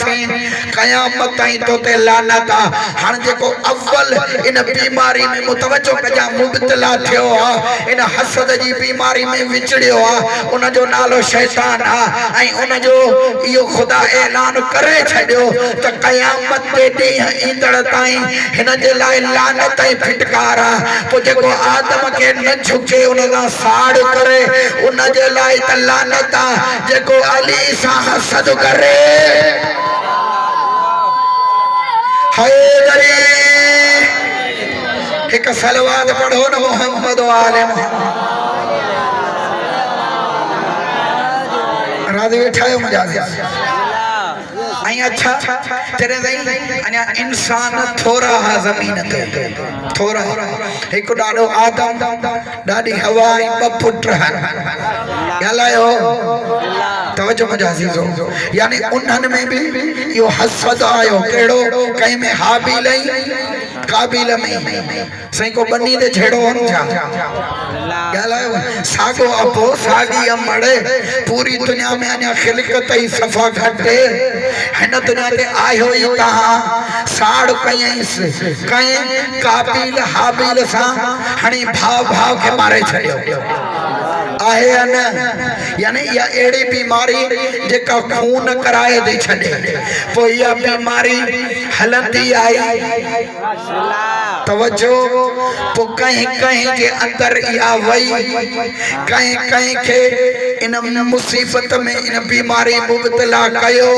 थे क़यामत ताईं तो ते लानत आ। हाणे जेको अव्वल इन बीमारी में मुतवजो कजा मुब्तला थियो आ, इन हसद जी बीमारी में विचड़ियो आ, उन जो नालो शैतान आ। ऐं उन जो इहो खुदा ऐलान करे छॾियो त क़यामत जे ॾींहुं ईंदड़ ताईं हिन जे लाइ लानत ऐं फिटकार आ। पोइ जेको आदम खे न झुके उन सां साड़ करे उन जे लाइ त लानत आ। जेको अली सां हसद करे हैदरी एक सलवात पढ़ो न मोहम्मद वाले राज़ी वेठा आहियो मजा आई। अच्छा तेरे अञा इंसान थोरा हा ज़मीन ते थोरा हिकु ॾाढो आदम ॾाढी हवा ऐं ॿ पुट ॻाल्हायो तवजो मुंहिंजा अज़ीज़ो। यानी उन्हनि में बि इहो हसद आयो कहिड़ो कंहिं में हाबिल ऐं काबिल में सही को बनी ते छेड़ो छा ॻाल्हायो साॻो अबो साॻी अमड़ पूरी दुनिया में अञा ख़िलक़त ई सफ़ा घटि हिन दुनिया ते आयो ई तव्हां साड़ कयईंसि कंहिं काबिल हाबिल सां हाणे भाउ खे मारे छॾियो आहे या न। यानी इहा अहिड़ी बीमारी जेका खून कराए थी छॾे। पोइ इहा बीमारी हलंदी आई तवजो पोइ कंहिं जे अंदर इहा वई कंहिं खे इन मुसीबत में इन बीमारी मुब्तला कयो।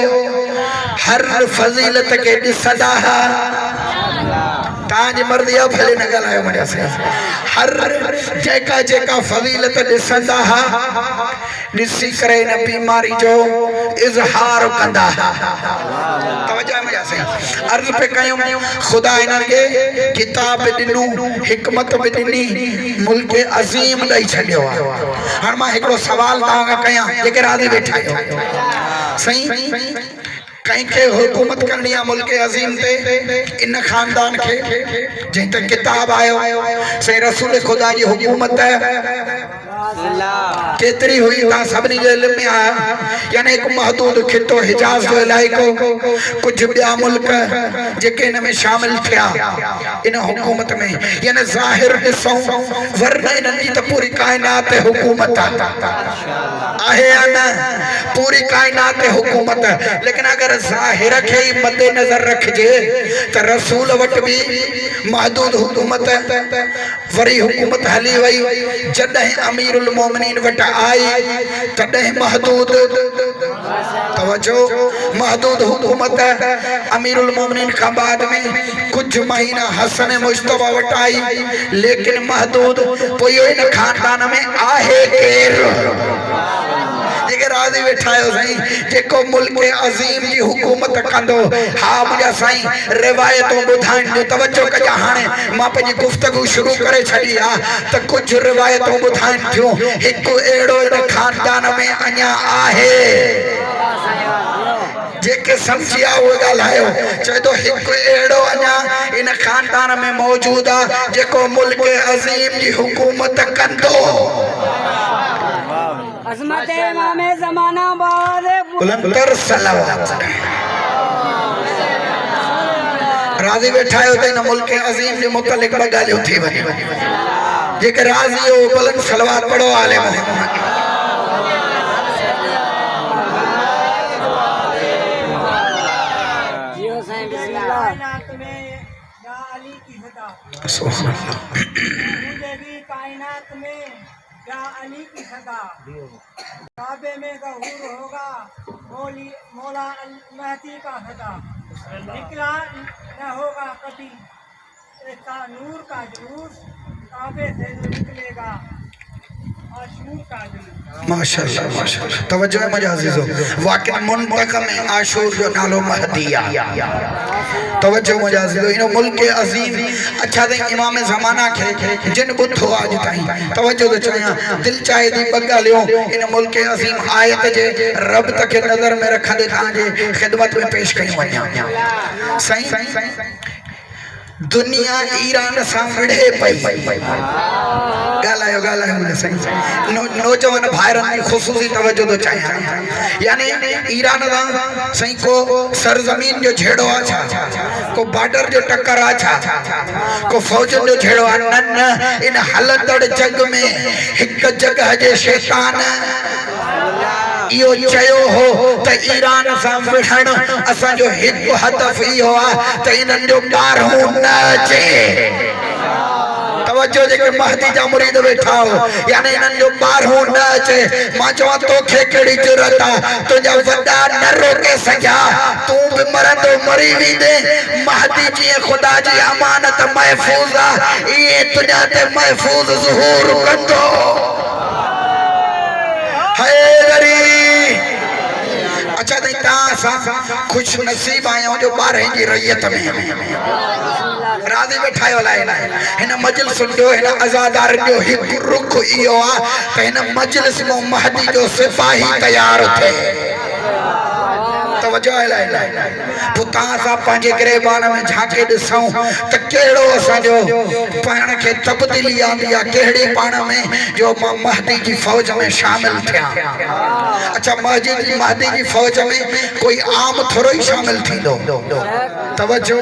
हर फज़ीलत के ॾिसंदा ताज मर्दी भले न ॻाल्हायो मुंहिंजा से हर जेका जेका फज़ीलत ॾिसंदा ॾिसी करे इन बीमारी जो इज़हार कंदा। तवजो मुंहिंजा से अर्ज़ पे कयूं खुदा इन्हनि खे किताब ॾिनो हिकमत बि ॾिनी मुल्क अज़ीम ॾेई छॾियो आहे। हाणे मां हिकिड़ो सवाल तव्हां कयां जेके राज़ी वेठा आहियो सही कंहिंखे हुकूमत करनी आहे मुल्क अज़ीम ते इन खानदान खे जंहिं ते किताब आयो से रसूल खुदा जी हुकूमत केतिरी हुई तव्हां सभिनी जे इल्म में आया। यानी हिकु महदूद खितो हिजाज़ जो इलाइक़ो कुझु ॿिया मुल्क जेके इन में शामिल थिया इन हुकूमत में यानी ज़ाहिर ॾिसूं वरना इन्हनि जी त पूरी काइनात ते हुकूमत आहे या न पूरी काइनात ते हुकूमत। लेकिन अगर ज़ाहिर खे ई मद्दे नज़र रखिजे त रसूल वटि बि महदूद हुकूमत वरी हुकूमत हली वई जॾहिं अमीरुल मोमिनीन वटि आई तॾहिं महदूद तवजो महदूद हुकूमत अमीरुल मोमिनीन खां बाद में कुछ महीना हसन मुश्तबा वटि आई लेकिन महदूद पोइ इन खानदान में आहे केरु जेके राज़ी वेठा आहियो साईं जेको मुल्क अज़ीम जी हुकूमत कंदो। हा मुंहिंजा साईं रिवायतूं ॿुधाइण जो तवजो कजा। हाणे मां पंहिंजी गुफ़्तगू शुरू करे छॾी आहे त कुझु रिवायतूं ॿुधाइनि थियूं हिकु अहिड़ो इन खानदान में अञा आहे जेके समझिया उहे ॻाल्हायो चए थो हिकु अहिड़ो अञा इन खानदान में मौजूदु आहे जेको मुल्क अज़ीम जी हुकूमत कंदो। अज़मत इमाम ज़माना बाद बुलंदर सलावत राज़ी वेठा आहियो त इन मुल्क अज़ीम जे मुतलिक़ ॿ ॻाल्हियूं थी वञे जेके राज़ी हो बुलंद सलावत पढ़ो आले मोहम्मद जियो साईं बिस्मिल्लाह कायनात में या अली की सदा सुभान अल्लाह मुझे भी कायनात में या अली की सदा काबे में ज़हूर होगा मौला महती का सदा निकला न होगा कभी ऐसा नूर का जुलूस काबे से निकलेगा आशूर का जुलूस। माशाअल्लाह माशाअल्लाह तवज्जो है मुंहिंजा अज़ीज़ो वाक़ई मुंतक़म में आशूर जो नालो महदी आहे तवज्जो मुंहिंजा अज़ीज़ो इन मुल्क अज़ीम। अच्छा त इमाम ज़माना खे जिन ॿुधो आहे अॼु ताईं तवज्जो थो चयां दिलि चाहे थी ॿ ॻाल्हियूं इन मुल्क अज़ीम आयत जे रब्त खे नज़र में रखंदे तव्हांजे ख़िदमत में पेश कयूं वञा। साईं दुनिया ईरान सां विढ़े पई ॻाल्हायो मुंहिंजे साईं नौजवान भाइरनि जी ख़ुसूसी तवजो थो चाहियां यानी ईरान सां साईं को सरज़मीन जो झेड़ो आहे छा को बॉर्डर जो टक्कर आहे छा को फौजनि जो झेड़ो आहे न इन हलंदड़ जग में हिकु जगह जे शैतान इहो चयो हो त ईरान सां विढ़ण असांजो हिकु हदफ़ इहो आहे त इन्हनि जो ॿारहों न अचे तवज्जो जेके महदी जा मुरीद वेठा हो यानी इन्हनि जो ॿारहों न अचे मां चवां तोखे कहिड़ी ज़रूरत आहे तुंहिंजा वॾा न रोके सघिया तूं बि मरंदो मरी वेंदे महदी जीअं ख़ुदा जी अमानत महफ़ूज़ आहे ईअं तुंहिंजा ते महफ़ूज़ ज़ुहूर कंदो अच्छा नहीं खुश नसीब आयो जो ॿारहं जी रैयत में राज़ी वेठा हिन मजलिस जो हिन अज़ादार जो हिकु रुख इहो आहे त हिन मजलिस में महदी जो सिपाही तैयार थिए तवज्जो आहे तव्हां सां पंहिंजे गिरेबान में झांके ॾिसूं त कहिड़ो असांजो पाण खे तब्दीली आंदी आहे कहिड़ी पाण में जो मां महदी जी फ़ौज में शामिल थियां अच्छा महदी जी फ़ौज में कोई आम थोरो ई शामिल थींदो तवज्जो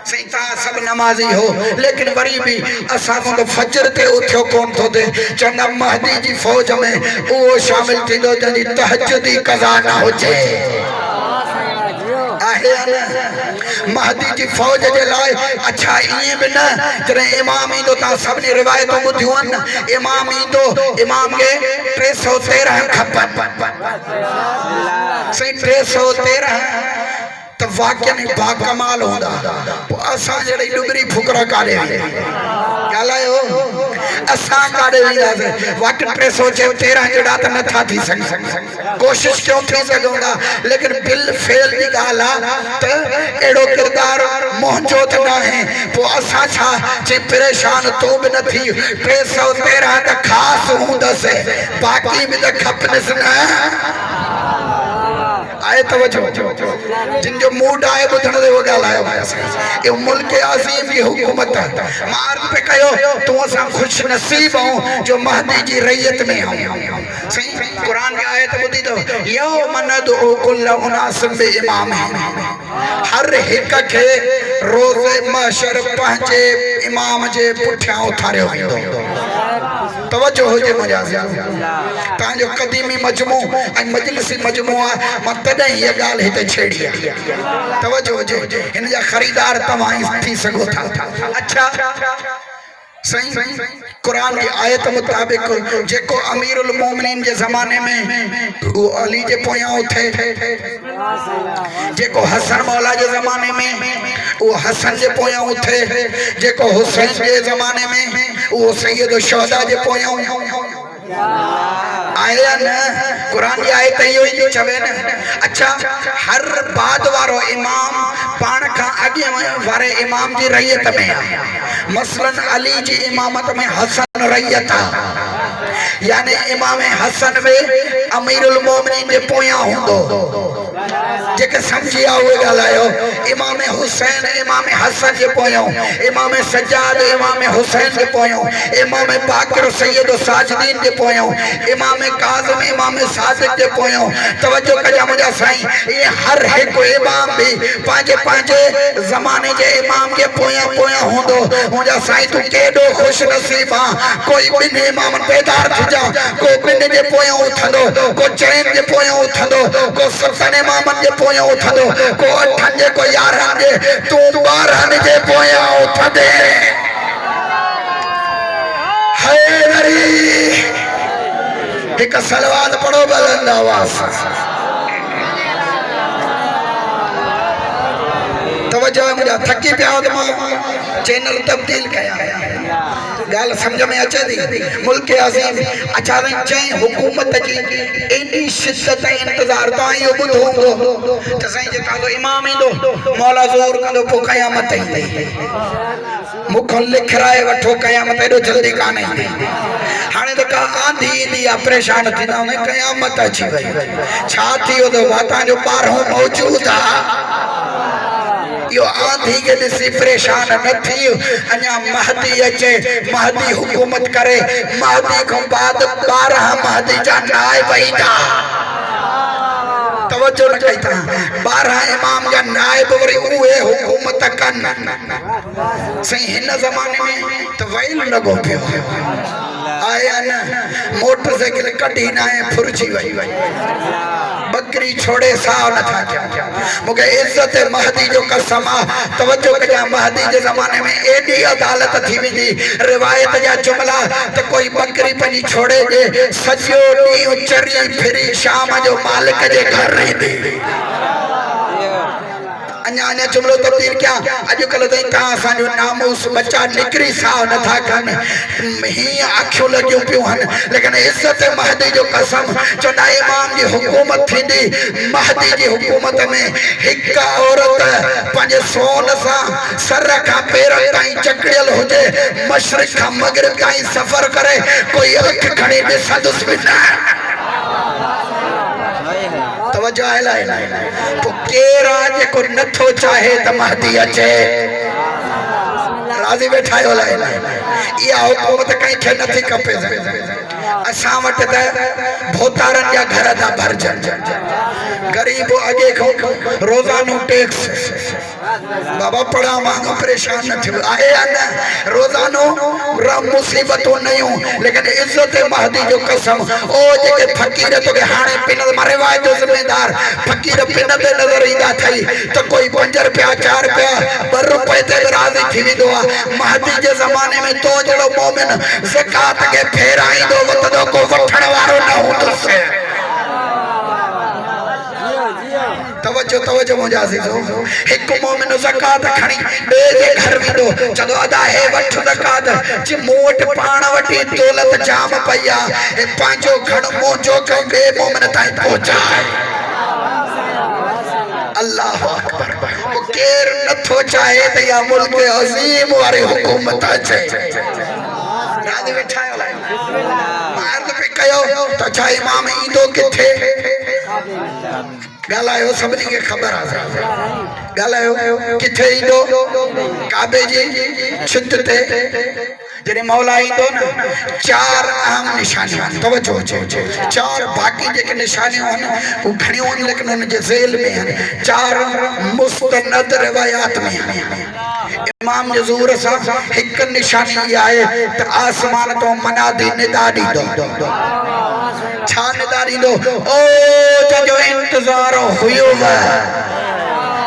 सही तव्हां सभु नमाज़ी हो लेकिन वरी बि असां को फजर ते उथियो कोन थो थिए चवंदा महदी जी फ़ौज में उहो शामिल थींदो जंहिंजी तहज्जुदी क़ज़ा न हुजे महदी जी फ़ौज जे लाइ अच्छा ईअं बि न जॾहिं इमाम ईंदो तव्हां सभिनी रिवायतूं ॿुधियूं आहिनि इमाम ईंदो इमाम खे 313 खपनि सही 313 तो वाक्य नहीं बाकमाल होंदा असा जड़े डुगरी फुकरा काढ़े ॻाल्हायो असा काढ़े वेंदासीं वक़्तु 313 जड़ा त नथा थी सघे कोशिश क्यों थी सघंदा लेकिन बिल फेल जी ॻाल्हि आहे त अहिड़ो किरदार मुंहिंजो त न आहे पोइ असां छा जे परेशान तूं बि न थी 313 त ख़ासि हूंदसि बाक़ी बि त खपनिसि न आए तवज्जो जिन जो मूड आए बुधण दे वो ॻाल्हायो ये मुल्क अज़ीम की हुकूमत मार्ग पे कयो तू असां खुश नसीब हो जो महदी जी रैयत में हो सही कुरान की आयत ॿुधी तो यौम नदउ कुल्ल उनास बि इमाम हर हिक खे रोज़े महशर पंहिंजे इमाम जे पुठियां उथारियो वेंदो तवज्जो हुजे मुंहिंजा तव्हांजो क़दीमी मजमू ऐं मजलिसी मजमू आहे मां तॾहिं हीअ ॻाल्हि हिते छेड़ी आहे तवज्जो हुजे हिन जा ख़रीदार तव्हां थी सघो था अच्छा सही कुरान की आयत मुताबिक जेको अमीरुल मोमिनीन जे ज़माने में वो अली जे पोयां उथे जेको हसन मौला जे ज़माने में वो हसन जे पोयां उथे जेको हुसैन जे ज़माने में वो सैयद शुहदा जे पोयां आया न कुरान की आयत इहो ई चवे न अच्छा हर बाद वारो इमाम पाण खां अॻे वारे इमाम जी रैयत में आहे मसलन अली जी इमामत में हसन रैयत आहे यानी इमाम हसन में अमीरुल मोमिनीन जे पोयां हूंदो जेके समझी आ वो ॻाल्हायो इमाम हुसैन इमाम हसन जे पोयां इमाम सज्जाद इमाम हुसैन जे पोयां इमाम बाक़िर सैयद साजिदीन जे पोयां इमाम काज़िम इमाम सादिक जे पोयां तवज्जो कजा मुंहिंजा साईं ये हर हिकु इमाम भी पंहिंजे ज़माने जे इमाम के पोयां हूंदो मुंहिंजा साईं तू केॾो खुश नसीब आहे कोई ॿिनि इमामनि बेदार थी जा को ॿिनि जे पोयां उथंदो को 4 जे पोयां उथंदो को 7 इमामनि जे पोयां उथंदो को 8 जे को 11 जे तू 12 जे पोयां उथंदे हैदरी एक सलवात पढ़ो बुलंद आवाज़ तवज्जो मुझे थकी पिया तो मां चैनल तब्दील कया गाल समझ में अचे थी मुल्क अज़ीम अचानक चई हुकूमत की एडी शिद्दत इंतजार तो आयो बुधो त सही जे कालो इमाम इंदो मौला ज़ोर कंदो पो क़यामत ईंदी मुख लिखराए वठो क़यामत एडो जल्दी कान ईंदी हाने तो का आंधी ईंदी आ परेशान थींदा ने क़यामत अची वई छा थियो तो वाता जो 12 मौजूद आ यो आंधी खे ॾिसी परेशान न थी अञा महदी अचे महदी हुकूमत करे महदी खां बाद 12 महदी जा नाइब ईंदा तवज्जो न कई था 12 इमाम जा नाइब वरी उहे हुकूमत कन सही हिन ज़माने में तो वैल लॻो पियो आया न मोटरसाइकिल कढी न फुरजी वई बकरी छोड़े साव न था मुझे इज्जत महदी जो कसम तवज्जो कजा महदी के जमाने में एडी अदालत थी वेंदी रिवायत जा जुमला तो कोई बकरी पनी छोड़े जे सजो डी चरी फिरी शाम जो मालिक जे घर रहंदी अन्या जुमलो तब्दील क्या अजकल ताईं तव्हां असांजो नामूस बच्चा निकरी साव नथा कनि हीअं अखियूं लॻियूं पियूं आहिनि लेकिन इज़त महदी जो कसम चवंदा इमाम जी हुकूमत थींदी महदी जी हुकूमत में हिक औरत पंहिंजे सोन सां सर खां पेर ताईं चकड़ियल हुजे मशरिक़ खां मगरिब ताईं सफ़र करे कोई अख खणी ॾिसंदुसि बि न तवज्जो है तो केरा जेको नथो चाहे त महदी अचे राज़ी बैठा आयो या हुकूमत कहीं खे नथी खपे असां वटि त भोतारनि जा घर था भरजनि गरीब अॻे खां रोज़ानो टैक्स बाबा पढ़ा मांगो परेशान न थियो आहे न रोज़ानो मुसीबतूं नयूं लेकिन इज्जत महदी जो कसम ओ जेके फकीर तोखे हाणे पिन रिवायत जो ज़िम्मेदार फकीर पिन ते नज़र ईंदा थई तो कोई 5 रुपया 4 रुपया 2 रुपए ते राज़ी थी वेंदो आहे महदी जे ज़माने में तो जहिड़ो मोमिन ज़कात खे फेराईंदो वतदो को वठण वारो न हूंदुसि तवज्जो मुंहिंजा अज़ीज़ो हिकु मोमिन ज़कात खणी ॿिए जे घर वेंदो चवंदो अदा हे वठ ज़कात जे मूं वटि पाण वटि दौलत जाम पई आहे पंहिंजो खण मुंहिंजो कई ॿिए मोमिन ताईं पहुचाए अल्लाह अकबर केर नथो चाहे त या मुल्क अज़ीम वारी हुकूमत अचे राज़ी वेठा आहियो मार्ग पे कयो त छा इमाम ईंदो किथे गालायो सभिनी खे ख़बर आहे गालायो किथे ईंदो काबे जी छित ते जॾहिं मौला ईंदो न 4 अहम निशानियूं आहिनि तवज्जो 4 बाक़ी जेके निशानियूं आहिनि उहे घणियूं आहिनि लेकिन उन जे ज़ेल में आहिनि 4 मुस्तनद रिवायात में आहिनि इमाम जे ज़ूर सां हिकु निशानी इहा आहे त आसमान तो मनादी निदा ॾींदो छा निदा ॾींदो ओ जो इंतज़ार हुयो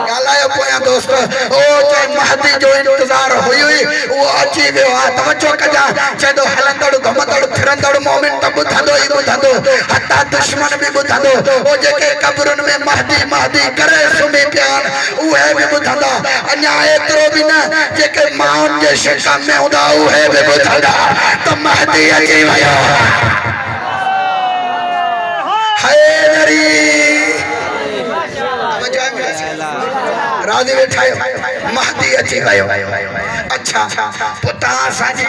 गालायो पोयां दोस्त ओ चाहे महदी जो इंतज़ार हुई वो अची वियो आहे तवज्जो कजा चेदो हलंदड़ घुमंदड़ फिरंदड़ मोमिन त ॿुधंदो ई ॿुधंदो हता दुश्मन बि ॿुधंदो ओ जेके कब्रुनि में महदी करे सुम्ही पिया आहिनि उहे बि ॿुधंदा अञा एतिरो बि न जेके माउनि जे शिकम में हूंदा उहे बि ॿुधंदा त महदी अची वियो हैदरी राज़ी वेठा महदी अची वियो अच्छा पुता असांजी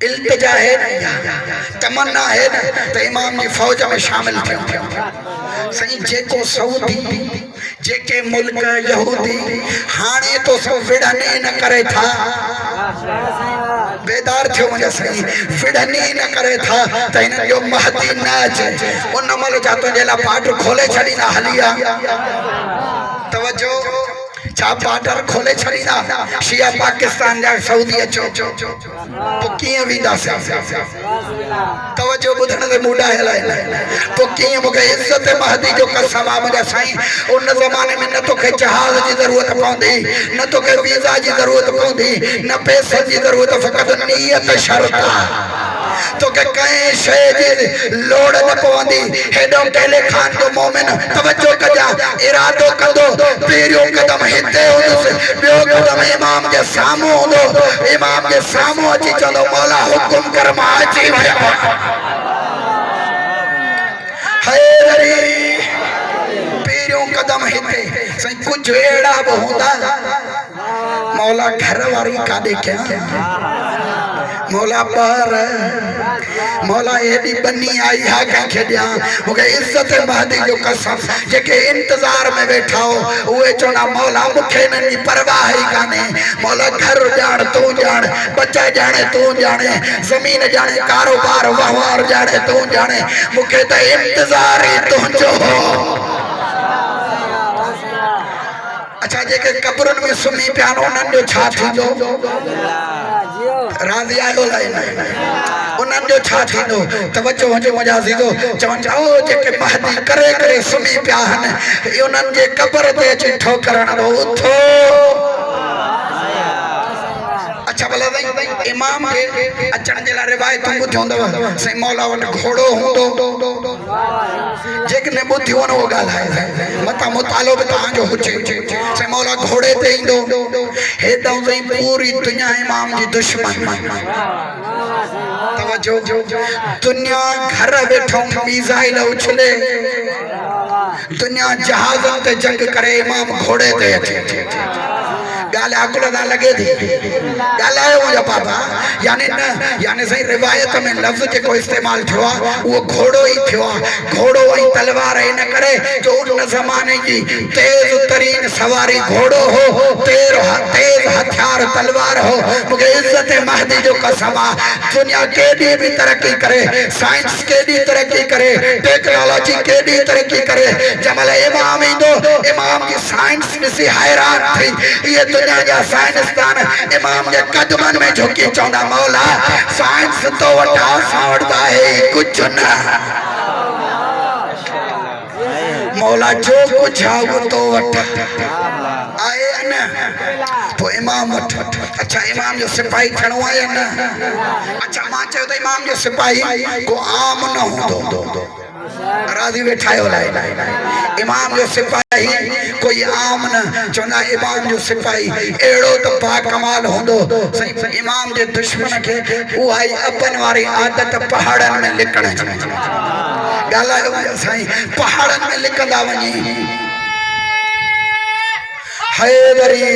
इल्तिजा है न तमन्ना है न त इमाम जी फौज में शामिल थियूं सही जेको सऊदी जेके मुल्क यहूदी हाणे तो सब विढ़नी न करे था बेदार थियो मुझे सही विढ़नी न करे था त इन जो महदी न अचे उन मल जातो जेला पाट खोले छड़ी ना हलिया तवज्जो छा पाटर खोले छड़ींदा शिया पाकिस्तान जा सऊदी अचो तो कीअं वेंदासीं तवज्जो ॿुधण ते मूडा हलाए तो कीअं मूंखे इज़त महदी जो कसम आहे मुंहिंजा साईं उन ज़माने में न तोखे जहाज़ जी ज़रूरत पवंदी न तोखे वीज़ा जी ज़रूरत पवंदी न पैसनि जी ज़रूरत फ़क़ति नियत शर्त आहे तोखे कंहिं शइ जी लोड़ न पवंदी हेॾो टेले खान जो मोमिन तवज्जो कजा इरादो कंदो पहिरियों कदम हिते हूंदुसि ॿियो कदम इमाम जे साम्हूं हूंदो इमाम जे साम्हूं अची चवंदो मौला हुकुम कर मां अची वियो हैदरी पहिरियों कदम हिते साईं कुझु अहिड़ा बि हूंदा मौला घर वारी काॾे कया मौला पर मौला एडी बनी आई है कंखे दिया मुके इज्जत महदी जो कसम जेके इंतजार में बैठा हो उए चोना मौला मुखे ननी परवाह ही काने मौला घर जान तू जान बच्चा जाने तू जाने जमीन जाने कारोबार व्यवहार जाने तू जाने मुखे तो इंतजार ही तुझो हो। अच्छा जेके कब्रन में सुनी पियानो नंदो छा थींदो राज़ी आयो लाइन उन्हनि जो छा थींदो तवज्जो हुजे मुंहिंजा थींदो चवनि था ओ जेके महदी करे करे सुम्ही पिया आहिनि उन्हनि जे क़ब्र ते अची ठोकरण उथो। अच्छा भला इमाम के अचण जे लाइ रिवायत ॿुधियो हूंदव साईं मौला वटि घोड़ो हूंदो जेकॾहिं ॿुधियो न उहो ॻाल्हाए मथां मुतालो बि तव्हांजो हुजे साईं मौला घोड़े ते ईंदो हेॾां ताईं पूरी दुनिया इमाम जी दुश्मन तवज्जो दुनिया घर वेठो मीज़ाइल उछले दुनिया जहाज़नि ते जंग करे इमाम घोड़े ते अचे गाल अकुल ना लगे थी गालायो मुझे पापा यानी न यानी सही रिवायत में लफ्ज के को इस्तेमाल थो वो घोड़ो ही थो घोड़ो ही तलवार ही न करे जो उन जमाने की तेज तरीन सवारी घोड़ो हो तेज हथियार तलवार हो मुझे इज्जत महदी जो कसम दुनिया केडी भी तरक्की करे साइंस केडी तरक्की करे टेक्नोलॉजी केडी तरक्की करे जमल इमाम इंदो इमाम की साइंस ॾिसी हैरान थी ये दुनिया जा साइंसदान इमाम के कदमन में झुकी चौंदा मौला साइंस तो वटा सावड़दा है कुछ न मौला जो कुछ है तो वटा आए न तो इमाम अच्छा इमाम जो सिपाही ठणो है न अच्छा मां चयो तो इमाम जो सिपाही को आम न होंदो राजी बैठायो लाए इमाम जो सिपाही कोई आम न चौना इमाम जो सिपाही एड़ो तो बा कमाल होंदो सही इमाम जे दुश्मन के उहाई अपन वारी आदत पहाड़न में लिकण गालायो सही पहाड़न में लिकंदा वनी हैदरी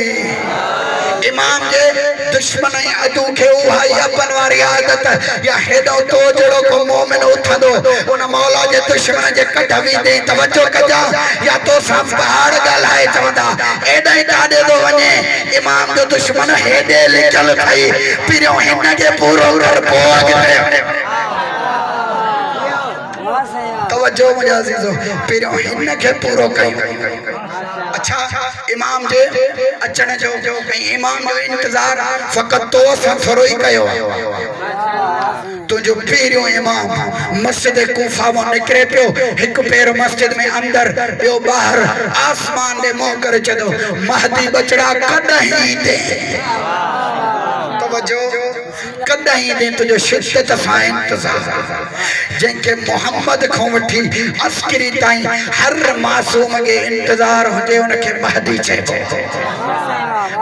इमाम जे दुश्मन अदू के उहाई अपन वारी आदत या हेडो तो जड़ो को मोमिन उठंदो उन मौला जे दुश्मन जे कढवी दे तवज्जो कजा या तो सब पहाड़ गलाए चवंदा एडे काडे दो वने इमाम जो दुश्मन हेडे लिखल खई पिरो हिन के पूरो कर पोग तवज्जो मुझे अजीजो पिरो हिन के पूरो कई अच्छा इमाम जे अचण जो इमाम जो इंतजार फकत तो थोरो ही कयो तो जो पहिरियों इमाम मस्जिद कूफा में निकरे पियो एक पैर मस्जिद में अंदर पियो बाहर आसमान दे मुंह करे चदो महदी बचड़ा कदहीं दे तवज्जो कदहीं दे तुझो शिद्दत सां इंतजार जिनके मोहम्मद को वठी अस्करी ताई हर मासूम के इंतजार होते उनके महदी चेबो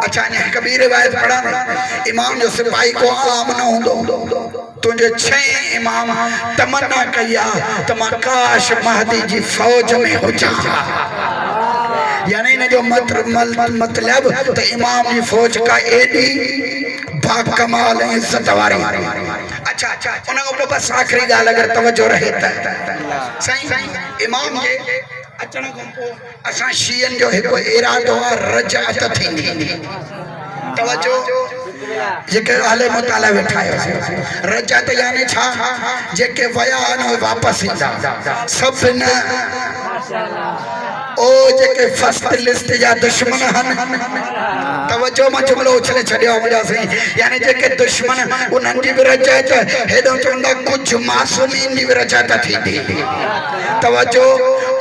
अच्छा ने कबीर रिवायत पढ़ा इमाम जो सिपाही को आम न होंदो तुझे छह इमाम तमन्ना कया तमा काश महदी जी फौज में हो जा यानी ने जो मतलब तो इमाम की फौज का एडी बाकमाल इज्जत वारी अच्छा अच्छा उनको बस आखिरी गाल अगर तवज्जो रहे सही इमाम के अचण खां पोइ असां शीयन जो हिकु इरादो रजअत थींदी तवज्जो जेके आले मुताला वेठा आहियो रजअत यानी छा जेके वया न वापस ईंदा सब न ओ जेके फर्स्ट लिस्ट या दुश्मन हन तवज्जो मां जुमलो उछले छड़ियो मुझा सही यानी जेके दुश्मन उन्हनि जी भी रजअत हेडो चवंदा कुछ मासूमीन जी भी रजअत थींदी तवज्जो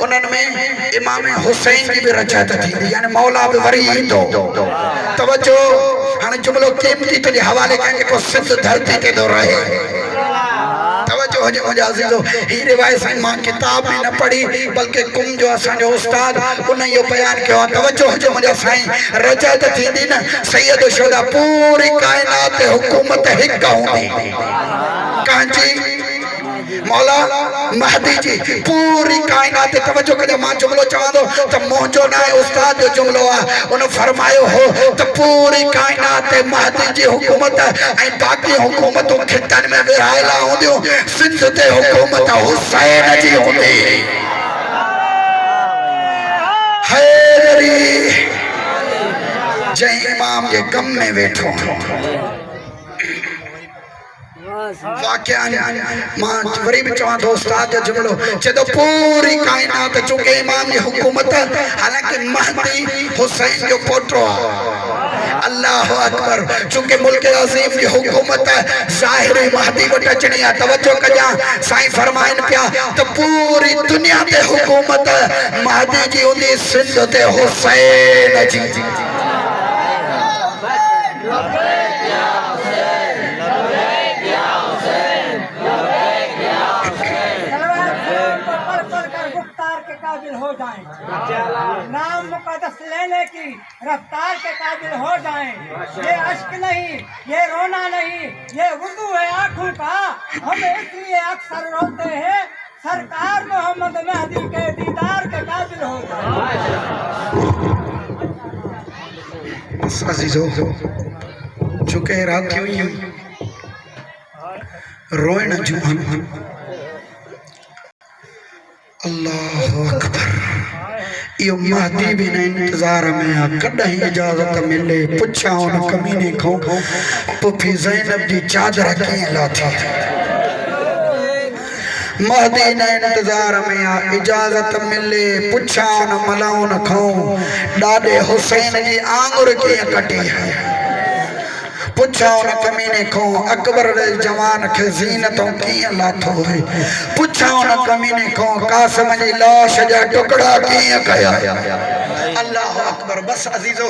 उन्हनि में इमाम हुसैन जी भी रजअत थींदी यानी मौला भी वरी ईंदो तवज्जो हाणे जुमलो कीमती तुझे हवाले करेंगे को सिद्ध धरती ते दो रहे तवज्जो हो मुझे अजीजो ही रिवायत से मां किताब में न पढ़ी बल्कि कुम जो असा जो उस्ताद उन यो बयान किया तवज्जो हो मुझे साईं रजत थींदी न सैयद शुदा पूरी कायनात हुकूमत हिक होंदी कांची मौला महदी जी पूरी कायनात तवज्जो कदे मां जुमलो चवांदो त मोहजो ना उस्ताद जो जुमलो आ उन फरमायो हो त पूरी कायनात महदी जी हुकूमत ऐ बाकी हुकूमतों खितन में विरायला होंदियो सिंध ते हुकूमत हुसैन जी होंदी हैदरी जय इमाम जे गम में वेठो वाक़ियान मां वरी भी चवां थो उस्ताद जो जुमलो चए पूरी कायनात चूंकि इमाम जी हुकूमत हालांकि महदी हुसैन जो पोटो आहे अल्लाह अकबर चूंकि मुल्क अजीम की हुकूमत ज़ाहिरी महदी वटि अचणी आहे तवज्जो कजा साईं फरमाइन पिया त पूरी दुनिया ते हुकूमत महदी जी हूंदी सिंध ते हुसैन जी हो जाएं, नाम मुकद्दस लेने की रफ्तार के काबिल हो जाएं। ये अश्क नहीं, ये रोना नहीं, ये वुज़ू है आँखों का। हम इसलिए अक्सर रोते हैं सरकार मोहम्मद महदी के दीदार के काबिल हो जाएं। अजीजों चूंकि रात हुई रोइण जूं अल्लाह अकबर यो महदी भी न इंतजार में आ कॾहिं इजाजत मिले पुछा उन कमीने खां पुफी ज़ैनब जी चादर कीअं लाथी महदी न इंतजार में आ इजाजत मिले पुछा उन मलाउन खां ॾाॾे हुसैन जी आंगुर कीअं कटी है पुछा उन कमीने को अकबर जवान के ज़ीनतों कीअं लाथो है पुछा उन कमीने को कासिम जी लाश जा टुकड़ा कीअं कया अल्लाह अकबर बस अजीजो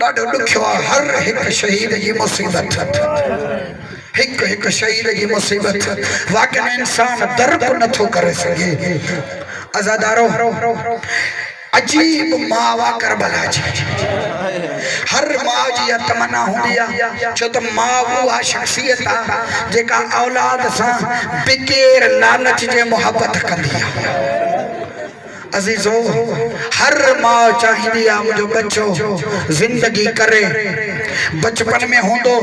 ॾाढो ॾुखियो आहे हर हिकु शहीद जी मुसीबत हिकु हिकु शहीद जी मुसीबत वाक़ई इंसान दर्द नथो करे सघे अज़ादारो अजीब मावा करबला जी हर मां जी तमन्ना होंदी आहे छो त मां उहा शख्सियत आहे जेका औलाद सां बिगैर लालच जे मोहब्बत कंदी आहे अजीजो हर मां चाहींदी आहे मुंहिंजो बच्चो जिंदगी करे बचपन में होंदो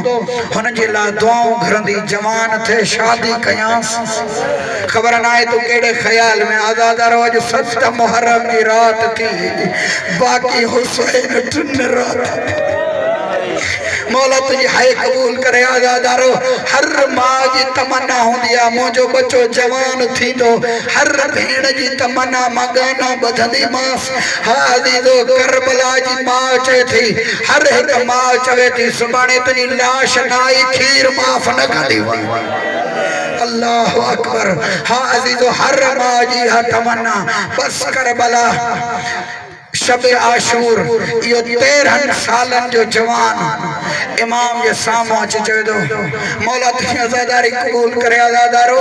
हुन जे लाइ दुआऊं घरंदी जवान थे शादी कयांसि ख़बर न आहे तूं कहिड़े ख़्याल में आज़ादारो अॼु 7 मुहर्रम जी राति थी बाक़ी हुसैन 3 रात मौला तुझी हाय कबूल करे आज़ादारो हर मां जी तमन्ना होंदी आहे मुंहिंजो बच्चो जवान थींदो हर भेण जी तमन्ना मां गाना ॿुधंदी मांस हा अज़ीज़ो करबला जी मां चए थी हर हिकु मां चवे थी सुभाणे तुंहिंजी लाश न आई खीर माफ़ न कंदी अल्लाह अकबर हा अज़ीज़ो हर मां जी हा तमन्ना बस करबला शब आशूर यो 13 सालन जो जवान इमाम जे सामो अची चवे थो मौला तुझी आज़ादारी कबूल करे आज़ादारो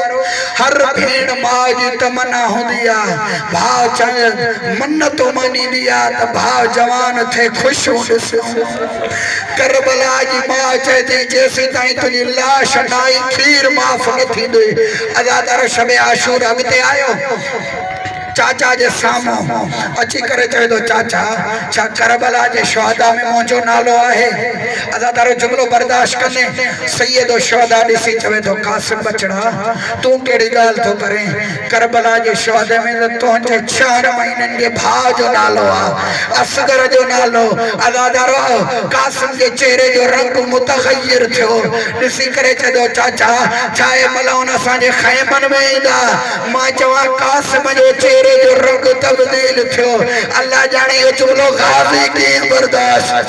हर भेण मां जी तमन्ना हूंदी आहे भाउ चए मन्नतो मञींदी आहे त भाउ जवान थे ख़ुशि ॾिस करबला जी मां चए थी जेसीं ताईं तुंहिंजी लाश न आई खीर माफ़ न थींदी आज़ादारो शब आशूर अॻिते आयो चाचा जे सामो अची करे चए थो चाचा छा करबला जे शुहदा में मुंहिंजो नालो आहे अज़ादारो जुमलो बर्दाश्त कंदे सैयदो शुहदा ॾिसी चवे थो कासिम बचड़ा तूं कहिड़ी ॻाल्हि थो करे करबला जे शुहदे में त तुंहिंजे 4 महीननि जे भाउ जो नालो आहे असगर जो नालो अज़ादारो कासिम जे चेहरे जो रंग मुतग़य्यर थियो ॾिसी करे चए थो चाचा छा आहे मलाउन असांजे ख़ैमनि में ईंदा मां चवां कासिम जो चेहरे जो रंग तब्दील थियो अल्लाह जाने यो जुमलो गाज़ी की बर्दाश्त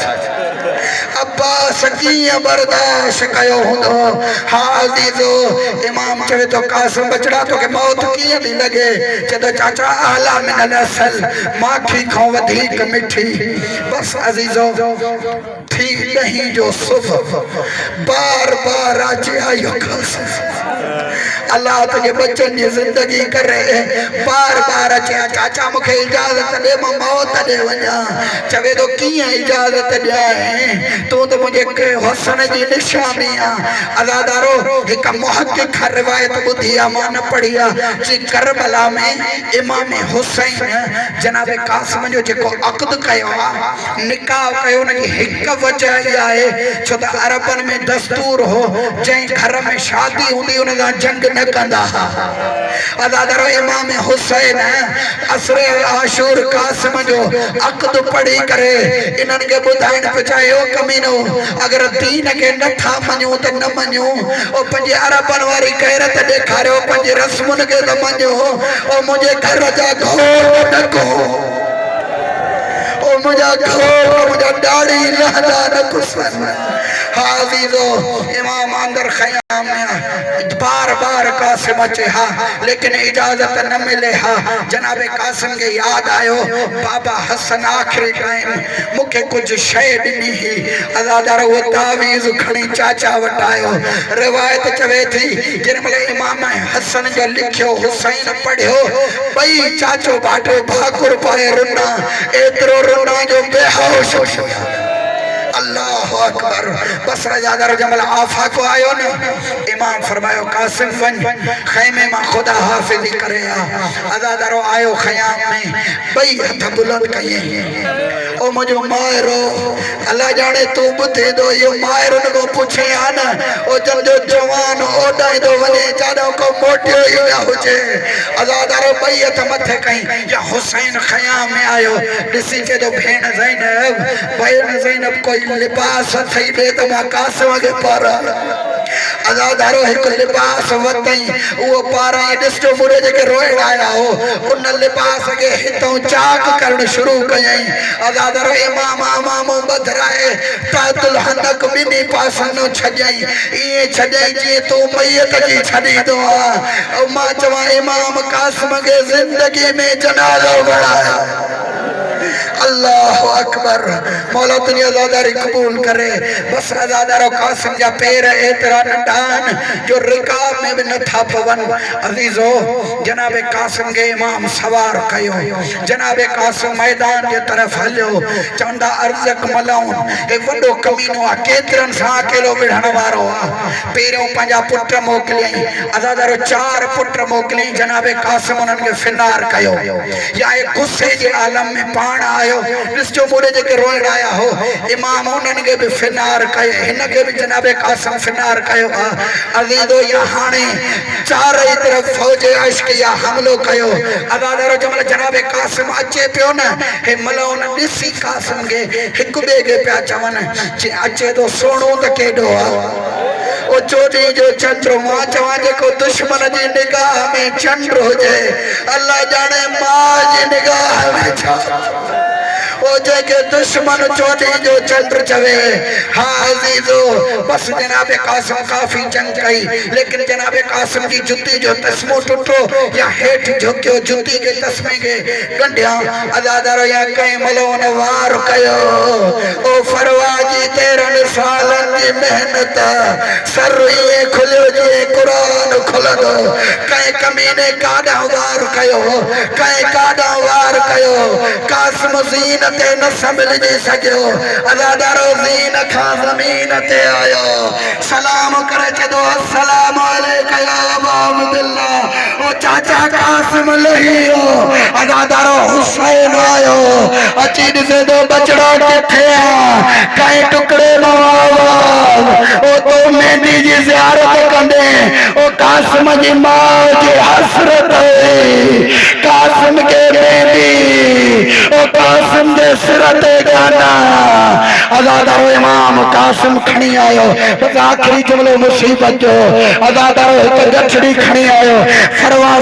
अब्बास की बर्दाश्त कयो हुंदो हा अज़ीज़ो इमाम चवे तो कासिम बचड़ा तो के मौत कीअं थी लगे चए तो चाचा आला मिनल असल माखी खां वधीक मिठी बस अज़ीज़ो थी नहीं जो सुबह बार बार अचे आयो कासिम अल्लाह तुझे बच्चन की जिंदगी करे बार बार अचे चाचा मुखे इजाजत दे मां मौत दे वञा चवे तो कीअं इजाजत ॾियां में तू तो मुझे के हुस्न की निशानी आ अज़ादारो एक मुहक्किक रिवायत बुधिया मान पढ़िया जी करबला में इमाम हुसैन जनाब कासिम जो जेको अक़द कयो निकाह कयो न की हिक वजह इहा आहे छो त अरबन में दस्तूर हो जंहिं घर में शादी हूंदी उन सां जंग न कंदा अज़ादारो इमाम हुसैन असरे आशूर कासिम जो अक़द पढ़ी करे इन्हनि खे ॿुधाइण पियो चाहे ओ कमीनो अगर दीन के नथा मञो त न मञो ओ पंहिंजे अरबन वारी गैरत ॾेखारियो पंहिंजे रस्मुनि खे त मञो ओ मुंहिंजे घर जा घोर न कहो ओ मुंहिंजा घोर मुंहिंजा ॾाढ़ी लहदा न कुसन हाज़िज़ो इमाम अंदर ख़याम में बार बार कासिम अचे हा लेकिन इजाजत न मिले हा जनाबे कासिम के याद आयो बाबा हसन आखिरी टाइम मुखे कुछ शय ॾिनी ही अज़ादार वो तावीज़ खणी चाचा वट आयो रिवायत चवे थी जंहिंमहिल इमाम हसन जो लिखियो हुसैन पढ़ियो ॿई चाचो भाटो भाकुर पाए रुना एतिरो रुना जो बेहोश हो अल्लाह अकबर बस रजादार जमल आफा को आयो न इमाम फरमायो कासिम वन खैमे में खुदा हाफिज़ी करे अज़ादारो आयो ख़याम में बई हथ बुलंद कये ओ मुझो मायरो अल्लाह जाने तू बुधे दो यो मायरो को पूछे आन ओ जंदो जवान ओडाई दो वने जानो को मोटियो ही ना होजे अज़ादारो बई हथ मथे कई या हुसैन ख़याम में आयो दिसी के तो भेण ज़ैनब भेण ज़ैनब कोई लिबास थई दे तो मां कासिम के पारा अज़ादारो एक लिबास वतई वो पारा ॾिसो मुरे जेके रोइण आया हो उन लिबास के हितों चाक करण शुरू कयई अज़ादारो इमाम अमाम बदराए तातुल हनक बिनी पासनो छजई ये छजई जी तू मैयत जी छडी दो ओ मां चवा इमाम कासिम के जिंदगी में जनाज़ो बढ़ाया अल्लाह अकबर मौला तुझे अज़ादारी कबूल करे बस अज़ादारो कासिम जा पैर एतरा नंढान जो रिकाब में भी न था पवन अजीजो जनाबे कासिम के इमाम सवार कयो जनाबे कासिम मैदान के तरफ हलियो चंदा अर्जक मलाउन ए वडो कमीनो आ केतरन सा अकेलो विढ़ण वारो आ पेरो पंजा पुत्र मोकलई अज़ादारो 4 पुत्र मोकलई जनाबे कासिम उनन के फिनार कयो या एक गुस्से के आलम में पाण आयो ॾिसो मुरे जेके रोइण आया हो इमाम उन्हनि खे बि फिनार कयो हिन खे बि जनाबे कासिम फिनार कयो अज़ीज़ो या हाणे चारई तरफ़ फौज अश्किया हमलो कयो अज़ादारो जमल जनाबे कासिम अचे पियो न हे मलाउन ॾिसी कासिम खे हिक ॿिए खे पिया चवनि जे अचे तो सोणो त केॾो आहे ओ चोरी जो चंद्र मां चवां जेको दुश्मन जी निगाह में चंद्र हुजे अल्लाह जाने मां जी निगाह में छा ओ जेके दुश्मन चोरी जो चंद्र चवे हाँ अजीजो बस जनाबे कासिम काफी जंग कई लेकिन जनाबे कासिम की जुत्ती जो तस्मो टुटो या हेठ झुकियो जुत्ती के तस्मे के गंढिया अज़ादारो या कई मलोन वार कयो ओ फरवाजी 13 सालन जी मेहनत सर ये खुलियो जी कुरान खुलंदो कई कमीने काडा वार कयो कई काडा वार कयो कासिम ज़ीन ते न संभल जी सकियो अज़ादारो ज़ीन खां ज़मीन ते आयो सलाम करे चदो अस्सलाम अलैका या अबा अब्दुल्लाह ओ चाचा कासिम लहियो अज़ादारो हुसैन आयो अची ॾिसे तो बचड़ो किथे आ कई टुकड़े नो आवाज़ ओ तो मेंदी जी ज़ियारत कंदे ओ कासिम जी मां जी हसरत कासिम के मेंदी ओ कासिम दे सिरते गाना अज़ादारो इमाम कासिम खणी आयो बस आखिरी जुमलो मुसीबत जो अज़ादारो एक गठड़ी खणी आयो फरवा